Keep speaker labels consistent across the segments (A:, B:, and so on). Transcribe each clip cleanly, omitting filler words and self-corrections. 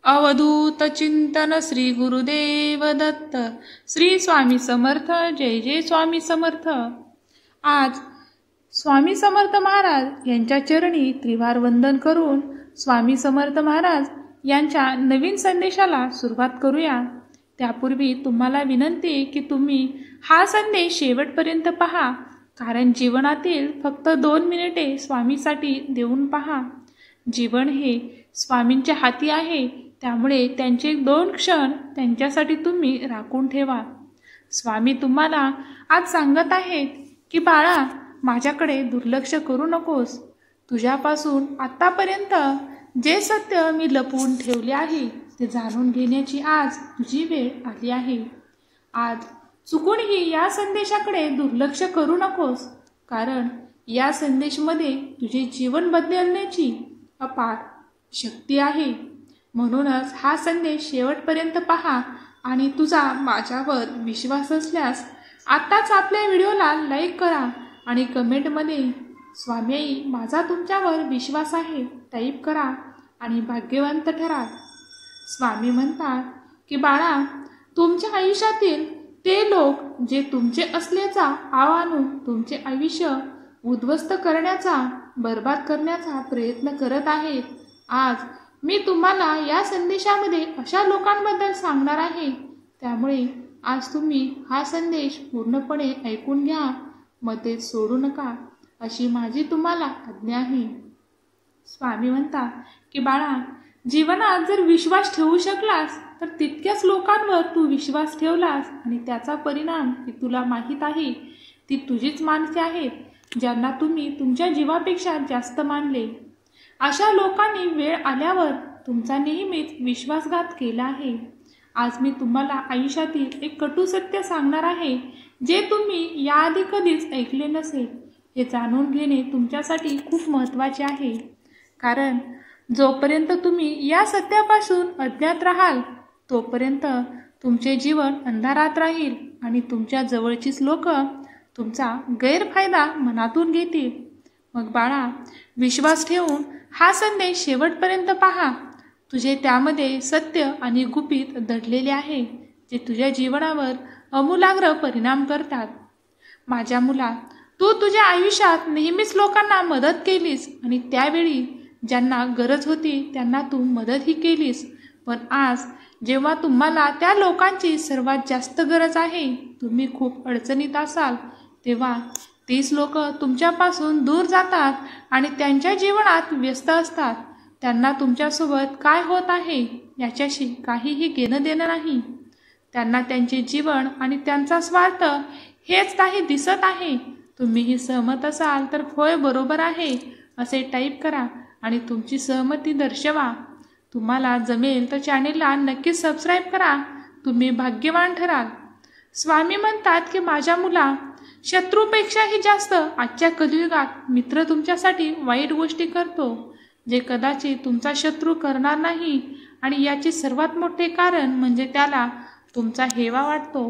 A: अवधूत चिंतन श्री गुरुदेव दत्त। श्री स्वामी समर्थ। जय जय स्वामी समर्थ। आज स्वामी समर्थ महाराज यांच्या चरणी त्रिवार वंदन करून स्वामी समर्थ महाराज यांच्या नवीन संदेशाला सुरुवात करूया। त्यापूर्वी तुम्हाला विनंती की तुम्ही हा संदेश शेवटपर्यंत पहा, कारण जीवनातील फक्त 2 मिनिटे स्वामीसाठी देऊन पहा। जीवन हे स्वामींच्या हाती आहे, त्यामुळे त्यांचे 2 क्षण त्यांच्यासाठी तुम्ही राखून ठेवा। स्वामी तुम्हाला आज सांगत आहेत की बाळा, माझ्याकडे दुर्लक्ष करू नकोस। तुझ्यापासून आतापर्यंत जे सत्य मी लपवून ठेवले आहे ते जाणून घेण्याची आज तुझी वेळ आली आहे। आज चुकूनही या संदेशाकडे दुर्लक्ष करू नकोस, कारण या संदेशामध्ये तुझे जीवन बदलण्याची अपार शक्ती आहे। म्हणूनच हा संदेश शेवटपर्यंत पहा आणि तुझा माझ्यावर विश्वास असल्यास आताच आपल्या व्हिडिओला लाईक करा आणि कमेंटमध्ये स्वामी माझा तुमच्यावर विश्वास आहे टाईप करा आणि भाग्यवंत ठरा। स्वामी म्हणतात की बाळा, तुमच्या आयुष्यातील ते लोक जे तुमचे असल्याचा आव्हान तुमचे आयुष्य उद्ध्वस्त करण्याचा, बर्बाद करण्याचा प्रयत्न करत आहेत, आज मी तुम्हाला या संदेशामध्ये अशा लोकांबद्दल सांगणार आहे। त्यामुळे आज तुम्ही हा संदेश पूर्णपणे ऐकून घ्या, मध्येच सोडू नका, अशी माझी तुम्हाला आज्ञा आहे। स्वामी म्हणतात की बाळा, जीवनात जर विश्वास ठेवू शकलास तर तितक्याच लोकांवर तू विश्वास ठेवलास आणि त्याचा परिणाम की तुला माहीत आहे ती तुझीच माणसे आहेत, ज्यांना तुम्ही तुमच्या जीवापेक्षा जास्त मानले। अशा लोकांनी वेळ आल्यावर तुमचा नेहमीच विश्वासघात केला आहे। आज मी तुम्हाला आयुष्यातील एक कटू सत्य सांगणार आहे, जे तुम्ही याआधी कधीच ऐकले नसेल। हे जाणून घेणे तुमच्यासाठी खूप महत्त्वाचे आहे, कारण जोपर्यंत तुम्ही या सत्यापासून अज्ञात राहाल तोपर्यंत तुमचे जीवन अंधारात राहील आणि तुमच्या जवळचीच लोक तुमचा गैरफायदा मनातून घेतील। मग बाळा, विश्वास ठेवून हा संदेश शेवटपर्यंत पहा। तुझे त्यामध्ये सत्य आणि गुपित दडलेले आहे, जे तुझ्या जीवनावर आमूलाग्र परिणाम करतात। माझ्या मुला, तू तुझ्या आयुष्यात नेहमीच लोकांना मदत केलीस आणि त्यावेळी ज्यांना गरज होती त्यांना तू मदतही केलीस, पण आज जेव्हा तुम्हाला त्या लोकांची सर्वात जास्त गरज आहे, तुम्ही खूप अडचणीत असाल, तेव्हा तीच लोक तुमच्यापासून दूर जातात आणि त्यांच्या जीवनात व्यस्त असतात। त्यांना तुमच्यासोबत काय होत आहे याच्याशी काहीही घेणं देणं नाही। त्यांना त्यांचे जीवन आणि त्यांचा स्वार्थ हेच काही दिसत आहे। तुम्हीही सहमत असाल तर होय बरोबर आहे असे टाईप करा आणि तुमची सहमती दर्शवा। तुम्हाला जमेल तर चॅनेलला नक्कीच सबस्क्राईब करा, तुम्ही भाग्यवान ठराल। स्वामी म्हणतात की माझ्या मुला, शत्रूपेक्षाही जास्त आजच्या कलियुगात मित्र तुमच्यासाठी वाईट गोष्टी करतो, जे कदाचित तुमचा शत्रू करणार नाही, आणि याचे सर्वात मोठे कारण म्हणजे त्याला तुमचा हेवा वाटतो।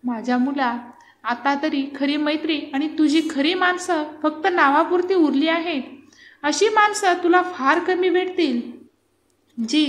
A: माझ्या मुला, आता तरी खरी मैत्री आणि तुझी खरी माणसं फक्त नावापुरती उरली आहेत। अशी माणसं तुला फार कमी भेटतील, जी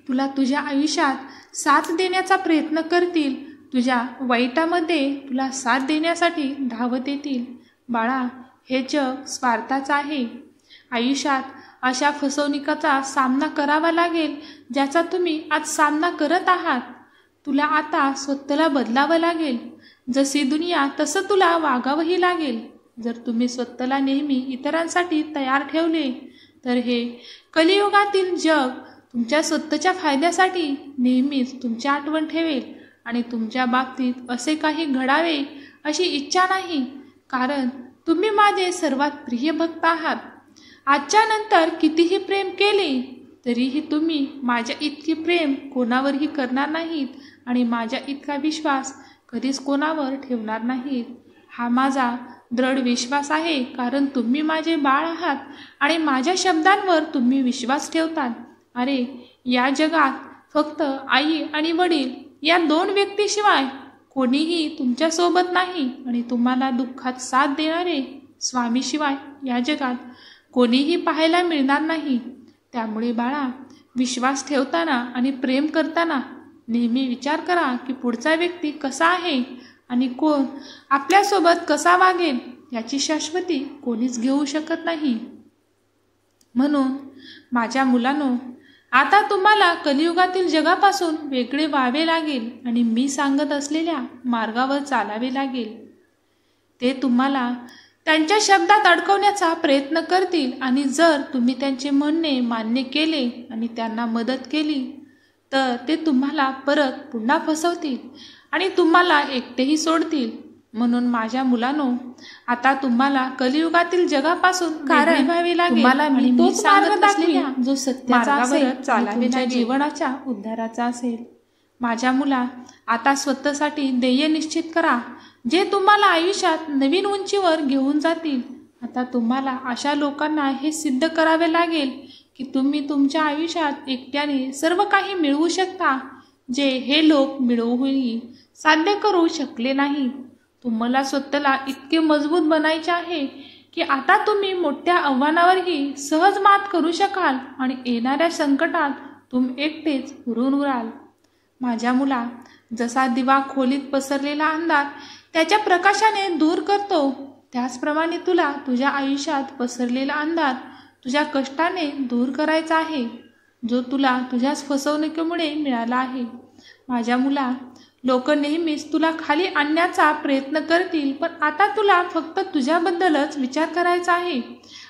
A: तुला तुझ्या आयुष्यात साथ देण्याचा प्रयत्न करतील, तुझ्या वाईटामध्ये तुला साथ देण्यासाठी धावत येतील। बाळा, हे जग स्वार्थाचं आहे। आयुष्यात अशा फसवणुकीचा सामना करावा लागेल ज्याचा तुम्ही आज सामना करत आहात। तुला आता स्वतःला बदलावं लागेल, जशी दुनिया तसं तुला वागावंही लागेल। जर तुम्ही स्वतःला नेहमी इतरांसाठी तयार ठेवले तर हे कलियुगातील जग तुमच्या स्वतःच्या फायद्यासाठी नेहमीच तुमची आठवण ठेवेल आणि तुमच्या बाबतीत असे काही घडावे अशी इच्छा नाही, कारण तुम्ही माझे सर्वात प्रिय भक्त आहात। आजच्या नंतर कितीही प्रेम केले तरीही तुम्ही माझ्या इतके प्रेम कोणावरही करणार नाहीत आणि माझ्या इतका विश्वास कधीच कोणावर ठेवणार नाहीत। हा माझा दृढ विश्वास आहे, कारण तुम्ही माझे बाळ आहात आणि माझ्या शब्दांवर तुम्ही विश्वास ठेवतात। अरे, या जगात फक्त आई आणि वडील या 2 व्यक्तीशिवाय कोणीही तुमच्यासोबत नाही, आणि तुम्हाला दुःखात साथ देणारे स्वामीशिवाय या जगात कोणीही पाहायला मिळणार नाही। त्यामुळे बाळा, विश्वास ठेवताना आणि प्रेम करताना नेहमी विचार करा की पुढचा व्यक्ती कसा आहे आणि कोण आपल्यासोबत कसा वागेल याची शाश्वती कोणीच घेऊ शकत नाही. म्हणून माझ्या मुलांनो, आता तुम्हाला कलियुगातील जगापासून वेगळे व्हावे लागेल आणि मी सांगत असलेल्या मार्गावर चालावे लागेल. ते तुम्हाला त्यांच्या शब्दात अडकवण्याचा प्रयत्न करतील आणि जर तुम्ही त्यांचे म्हणणे मान्य केले आणि त्यांना मदत केली तर ते तुम्हाला परत पुन्हा फसवतील आणि तुम्हाला एकटेही सोडतील. म्हणून माझ्या मुलांनो, आता तुम्हाला कलियुगातील जगापासून वेगळे व्हावे लागेल. तुम्हाला मी तोच मार्ग दाखविला जो सत्याचा असेल, तुमच्या जीवनाच्या उद्धाराचा असेल. माझ्या मुला, आता स्वतःसाठी ध्येय निश्चित करा जे तुम्हाला आयुष्यात नवीन उंचीवर घेऊन जातील. आता तुम्हाला अशा लोकांना हे सिद्ध करावे लागेल की तुम्ही तुमच्या आयुष्यात एकट्याने सर्व काही मिळवू शकता जे हे लोक मिळवूही साध्य करू शकले नाही. तुम्हाला स्वतःला इतके मजबूत बनायचे आहे की आता तुम्ही मोठ्या आव्हानावरही सहज मात करू शकाल आणि येणाऱ्या संकटात तुम्ही एकटेच हुरून उराल. माझ्या मुला, जसा दिवा खोलीत पसरलेला अंधार त्याच्या प्रकाशाने दूर करतो, त्याचप्रमाणे तुला तुझ्या आयुष्यात पसरलेला अंधार तुझ्या कष्टाने दूर करायचा आहे, जो तुला तुझ्याच फसवणुकीमुळे मिळाला आहे. माझ्या मुला, लोक नेहमीच तुला खाली आणण्याचा प्रयत्न करतील, पण आता तुला फक्त तुझ्याबद्दलच विचार करायचा आहे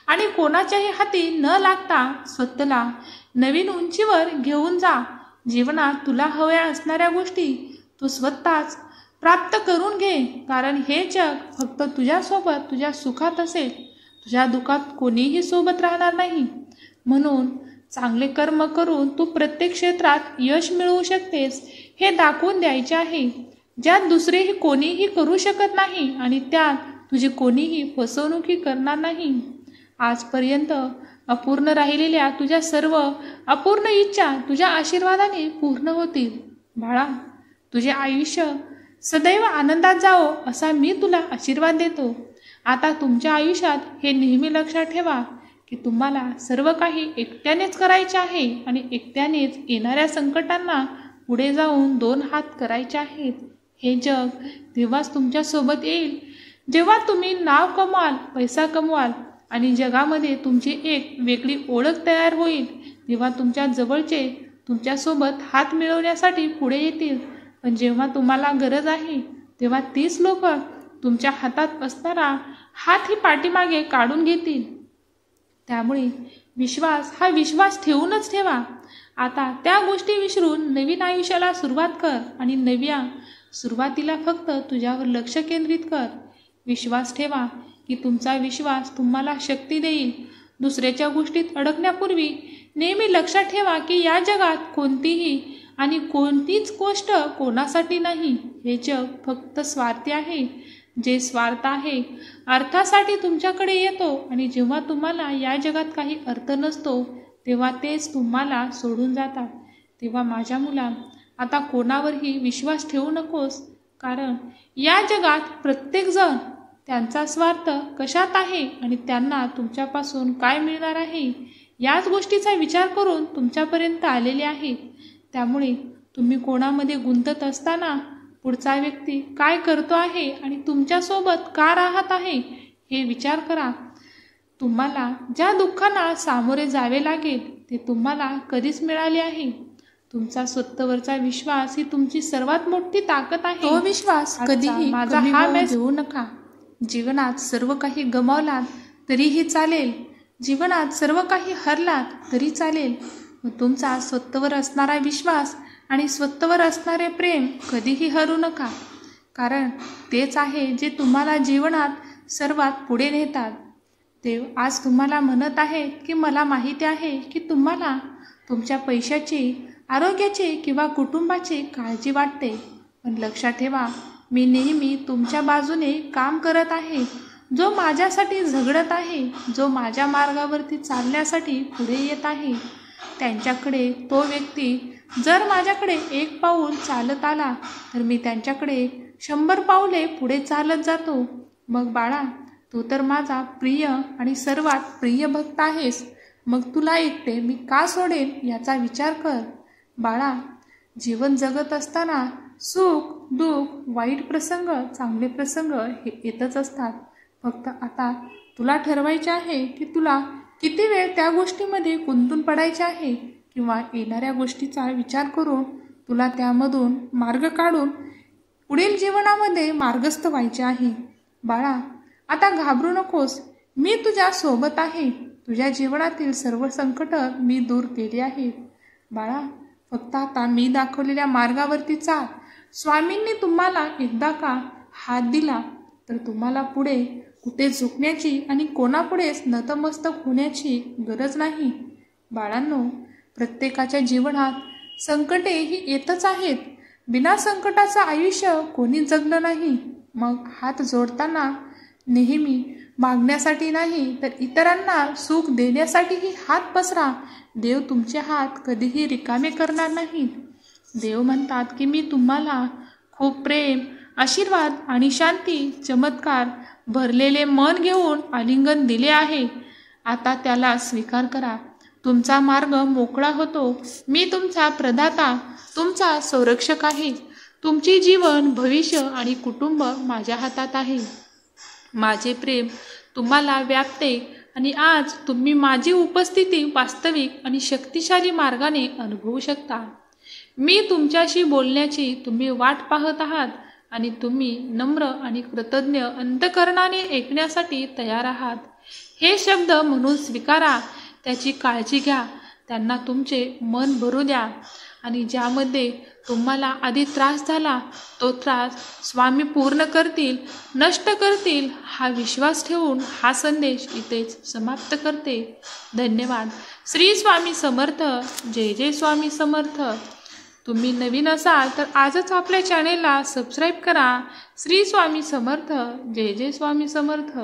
A: आणि कोणाच्याही हाती न लागता स्वतःला नवीन उंचीवर घेऊन जा. जीवनात तुला हव्या असणाऱ्या गोष्टी तू स्वतःच प्राप्त करून घे, कारण हे जग फक्त तुझ्यासोबत तुझ्या सुखात असेल, तुझ्या दुःखात कोणीही सोबत राहणार नाही. म्हणून चांगले कर्म करून तू प्रत्येक क्षेत्रात यश मिळवू शकतेस हे दाखवून द्यायचे आहे, ज्यात दुसरेही कोणीही करू शकत नाही आणि त्यात तुझी कोणीही फसवणूक करणार नाही. आजपर्यंत अपूर्ण राहिलेल्या तुझ्या सर्व अपूर्ण इच्छा तुझ्या आशीर्वादाने पूर्ण होतील. बाळा, तुझे आयुष्य सदैव आनंदात जावो असा मी तुला आशीर्वाद देतो. आता तुमच्या आयुष्यात हे नेहमी लक्षात ठेवा की तुम्हाला सर्व काही एकट्यानेच करायचे आहे आणि एकट्यानेच येणाऱ्या संकटांना पुढे जाऊन 2 हात करायचे आहेत. हे जग तेव्हाच तुमच्यासोबत येईल जेव्हा तुम्ही नाव कमवाल, पैसा कमवाल आणि जगामध्ये तुमची एक वेगळी ओळख तयार होईल. तेव्हा तुमच्या जवळचे तुमच्यासोबत हात मिळवण्यासाठी पुढे येतील, पण जेव्हा तुम्हाला गरज आहे तेव्हा तीच लोक तुमच्या हातात असणारा हात ही पाठीमागे काढून घेतील. त्यामुळे विश्वास हा विश्वास ठेवूनच ठेवा. आता त्या गोष्टी विसरून नवीन आयुष्याला सुरुवात कर आणि नव्या सुरुवातीला फक्त तुझ्यावर लक्ष केंद्रित कर. विश्वास ठेवा की तुमचा विश्वास तुम्हाला शक्ती देईल. दुसऱ्याच्या गोष्टीत अडकण्यापूर्वी नेहमी लक्षात ठेवा की या जगात कोणतीही आणि कोणतीच गोष्ट कोणासाठी नाही. हे जग फक्त स्वार्थी आहे. जे स्वार्थ आहे अर्थासाठी तुमच्याकडे येतो आणि जेव्हा तुम्हाला या जगात काही अर्थ नसतो तेव्हा तेच तुम्हाला सोडून जातात. तेव्हा माझ्या मुला, आता कोणावरही विश्वास ठेवू नकोस, कारण या जगात प्रत्येकजण त्यांचा स्वार्थ कशात आहे आणि त्यांना तुमच्यापासून काय मिळणार आहे याच गोष्टीचा विचार करून तुमच्यापर्यंत आलेले आहेत. त्यामुळे तुम्ही कोणामध्ये गुंतत असताना पुढचा व्यक्ती काय करतो आहे आणि तुमच्यासोबत का राहत आहे हे विचार करा. तुम्हाला ज्या दुःखांना सामोरे जावे लागेल ते तुम्हाला कधीच मिळाले आहे. तुमचा स्वतःवरचा विश्वास ही तुमची सर्वात मोठी ताकद आहे. तो विश्वास कधीही माझा हा मॅच घेऊ नका. जीवनात सर्व काही गमावलात तरीही चालेल, जीवनात सर्व काही हरलात तरी चालेल, तुमचा स्वतःवर असणारा विश्वास आणि स्वतःवर असणारे प्रेम कधीही हरू नका, कारण तेच आहे जे तुम्हाला जीवनात सर्वात पुढे नेतात. देव आज तुम्हाला म्हणत आहे की मला माहिती आहे की तुम्हाला तुमच्या पैशाची, आरोग्याची किंवा कुटुंबाची काळजी वाटते, पण लक्षात ठेवा मी नेहमी तुमच्या बाजूने काम करत आहे. जो माझ्यासाठी झगडत आहे, जो माझ्या मार्गावरती चालण्यासाठी पुढे येत आहे, त्यांच्याकडे तो व्यक्ती जर माझ्याकडे 1 पाऊल चालत आला तर मी त्यांच्याकडे 100 पाऊले पुढे चालत जातो. मग बाळा, तू तर माझा प्रिय आणि सर्वात प्रिय भक्त आहेस. मग तुला एकटे मी का सोडेन याचा विचार कर. बाळा, जीवन जगत असताना सुख, दुःख, वाईट प्रसंग, चांगले प्रसंग हे येतच असतात. फक्त आता तुला ठरवायचे आहे की तुला किती वेळ त्या गोष्टीमध्ये गुंतून पडायचे आहे, किंवा येणाऱ्या गोष्टीचा विचार करून तुला त्यामधून मार्ग काढून पुढील जीवनामध्ये मार्गस्थ व्हायचे आहे. बाळा, आता घाबरू नकोस. मी तुझ्या सोबत आहे. तुझ्या जीवनातील सर्व संकट मी दूर केली आहेत. बाळा, फक्त आता मी दाखवलेल्या मार्गावरती चाल. स्वामींनी तुम्हाला एकदा का हात दिला तर तुम्हाला पुढे कुठे झुकण्याची आणि कोणापुढेच नतमस्तक होण्याची गरज नाही. बाळांनो, प्रत्येकाच्या जीवनात संकटे ही येतच आहेत. बिना संकटाचं आयुष्य कोणी जगलं नाही. मग हात जोडताना नेहमी मागण्यासाठी नाही तर इतरांना सुख देण्यासाठीही हात पसरा. देव तुमचे हात कधीही रिकामे करणार नाही. देव म्हणतात की मी तुम्हाला खूप प्रेम, आशीर्वाद आणि शांती, चमत्कार भरलेले मन घेऊन आलिंगन दिले आहे. आता त्याला स्वीकार करा. तुमचा मार्ग मोकळा होतो. मी तुमचा प्रदाता, तुमचा संरक्षक आहे. तुमचे जीवन, भविष्य आणि कुटुंब माझ्या हातात आहे. माझे प्रेम तुम्हाला व्यापते आणि आज तुम्ही माझी उपस्थिती वास्तविक आणि शक्तिशाली मार्गाने अनुभवू शकता. मी तुमच्याशी बोलण्याची तुम्ही वाट पाहत आहात आणि तुम्ही नम्र आणि कृतज्ञ अंतःकरणाने ऐकण्यासाठी तयार आहात. हे शब्द म्हणून स्वीकारा. त्याची काळजी घ्या. त्यांना तुमचे मन भरू द्या आणि ज्यामध्ये तुम्हाला आधी त्रास झाला तो त्रास स्वामी पूर्ण करतील, नष्ट करतील हा विश्वास ठेवून हा संदेश इथेच समाप्त करते. धन्यवाद. श्री स्वामी समर्थ. जय जय स्वामी समर्थ. तुम्ही नवीन असाल तर आजच आपल्या चॅनेलला सबस्क्राईब करा. श्री स्वामी समर्थ. जय जय स्वामी समर्थ.